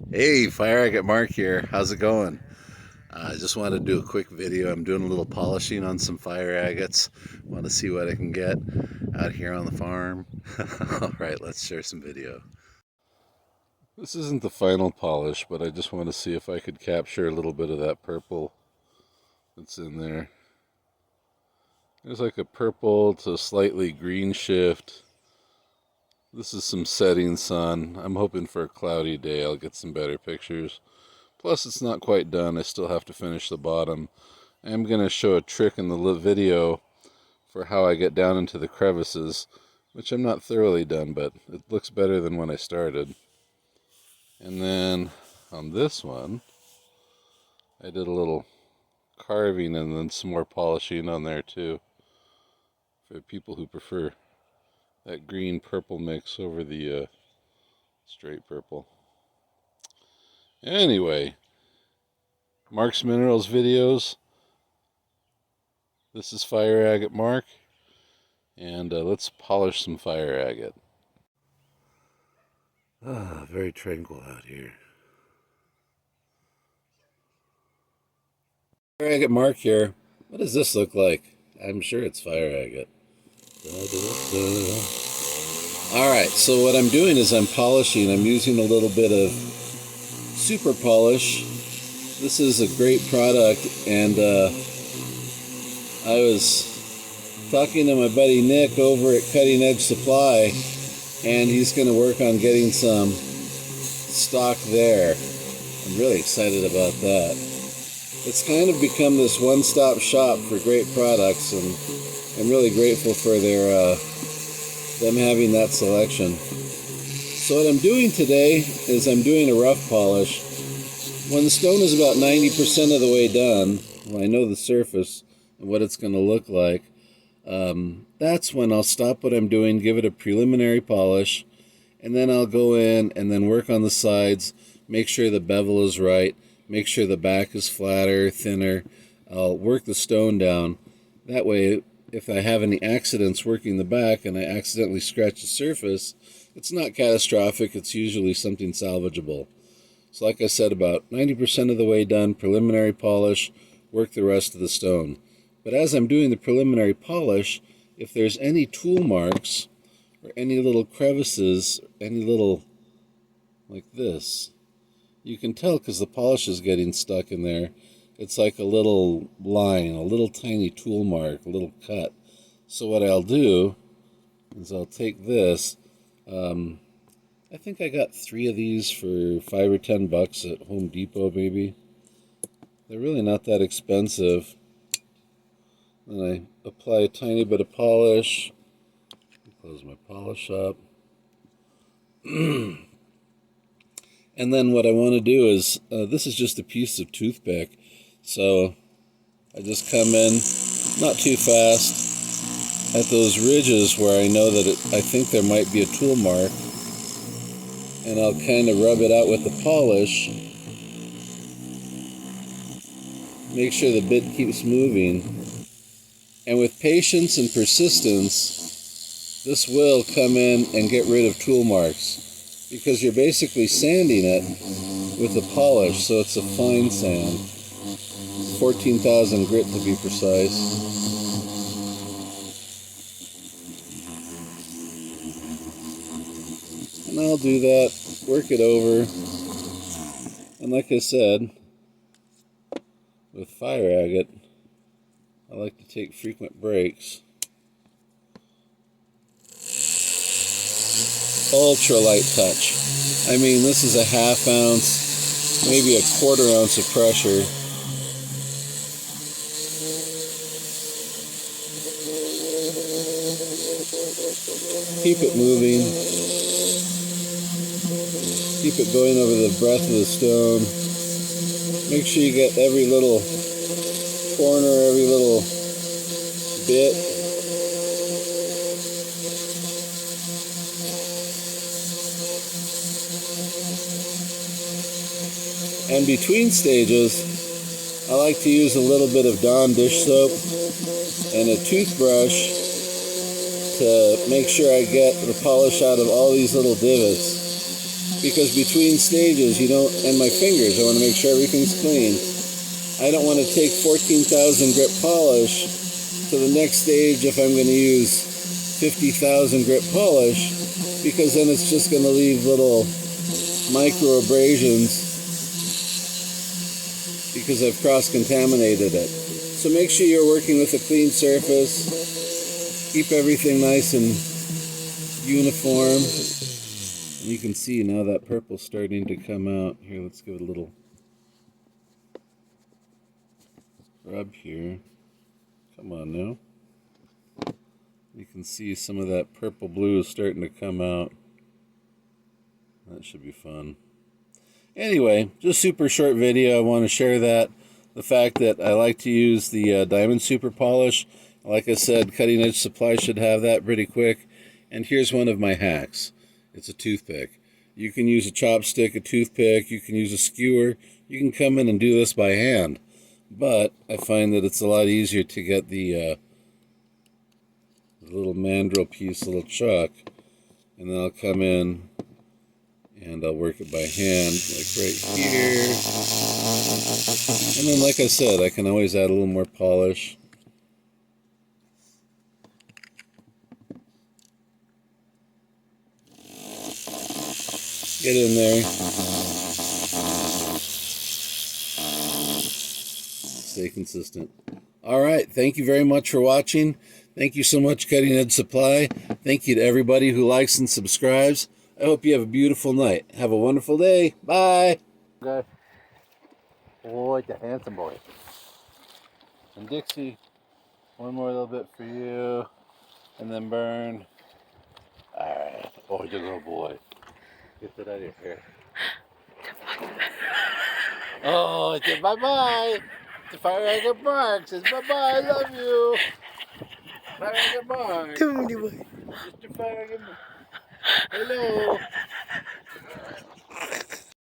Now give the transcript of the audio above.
Hey, Fire Agate Mark here. How's it going? I just wanted to do a quick video. I'm doing a little polishing on some fire agates. Want to see what I can get out here on the farm. All right, let's share some video. This isn't the final polish, but I just want to see if I could capture a little bit of that purple that's in there. There's like a purple to slightly green shift. This is some setting sun. I'm hoping for a cloudy day. I'll get some better pictures. Plus, it's not quite done. I still have to finish the bottom. I'm going to show a trick in the video for how I get down into the crevices, which I'm not thoroughly done, but it looks better than when I started. And then on this one, I did a little carving and then some more polishing on there too, for people who prefer that green-purple mix over the straight purple. Anyway, Mark's Minerals videos. This is Fire Agate Mark, and let's polish some fire agate. Very tranquil out here. Fire Agate Mark here. What does this look like? I'm sure it's fire agate. Alright, so what I'm doing is I'm polishing. I'm using a little bit of super polish. This is a great product, and I was talking to my buddy Nick over at Cutting Edge Supply, and he's going to work on getting some stock there. I'm really excited about that. It's kind of become this one-stop shop for great products, and I'm really grateful for them having that selection. So what I'm doing today is I'm doing a rough polish. When the stone is about 90% of the way done, when I know the surface and what it's going to look like, that's when I'll stop what I'm doing, give it a preliminary polish, and then I'll go in and then work on the sides, make sure the bevel is right, make sure the back is flatter, thinner. I'll work the stone down. That way, if I have any accidents working the back and I accidentally scratch the surface, it's not catastrophic. It's usually something salvageable. So like I said, about 90% of the way done, preliminary polish, work the rest of the stone. But as I'm doing the preliminary polish, if there's any tool marks or any little crevices, any little, like this, you can tell because the polish is getting stuck in there. It's like a little line, a little tiny tool mark, a little cut. So what I'll do is I'll take this. I think I got 3 of these for $5 or $10 at Home Depot, maybe. They're really not that expensive. And I apply a tiny bit of polish. Close my polish up. And then what I want to do is, this is just a piece of toothpick. So I just come in, not too fast, at those ridges where I know that I think there might be a tool mark. And I'll kind of rub it out with the polish. Make sure the bit keeps moving. And with patience and persistence, this will come in and get rid of tool marks. Because you're basically sanding it with the polish, so it's a fine sand. 14,000 grit to be precise. And I'll do that, work it over. And like I said, with fire agate, I like to take frequent breaks. Ultra light touch. I mean, this is a ½ ounce, maybe a ¼ ounce of pressure. Keep it moving. Keep it going over the breadth of the stone. Make sure you get every little corner, every little bit. And between stages, I like to use a little bit of Dawn dish soap and a toothbrush to make sure I get the polish out of all these little divots. because between stages, you know, and my fingers, I want to make sure everything's clean. I don't want to take 14,000 grit polish to the next stage if I'm going to use 50,000 grit polish, because then it's just going to leave little micro abrasions because I've cross-contaminated it. So make sure you're working with a clean surface. Keep everything nice and uniform. And you can see now that purple's starting to come out. Here, let's give it a little rub here. Come on now. You can see some of that purple blue is starting to come out. That should be fun. Anyway, just super short video. I want to share that. The fact that I like to use the Diamond Super Polish. Like I said, Cutting Edge Supply should have that pretty quick. And here's one of my hacks. It's a toothpick. You can use a chopstick, a toothpick, you can use a skewer. You can come in and do this by hand. But I find that it's a lot easier to get the little mandrel piece, little chuck, and then I'll come in and I'll work it by hand, like right here. And then, like I said, I can always add a little more polish. Get in there. Stay consistent. All right, thank you very much for watching. Thank you so much, Cutting Edge Supply. Thank you to everybody who likes and subscribes. I hope you have a beautiful night. Have a wonderful day. Bye. Okay. Boy, the handsome boy. And Dixie, one more little bit for you. And then burn. All right. Oh, you little boy. Get that out of your hair. Oh, it's a bye-bye. The fire Agate Mark says bye-bye. I love you. Fire Agate Mark. Mr. Fire Agate Mark. Hello.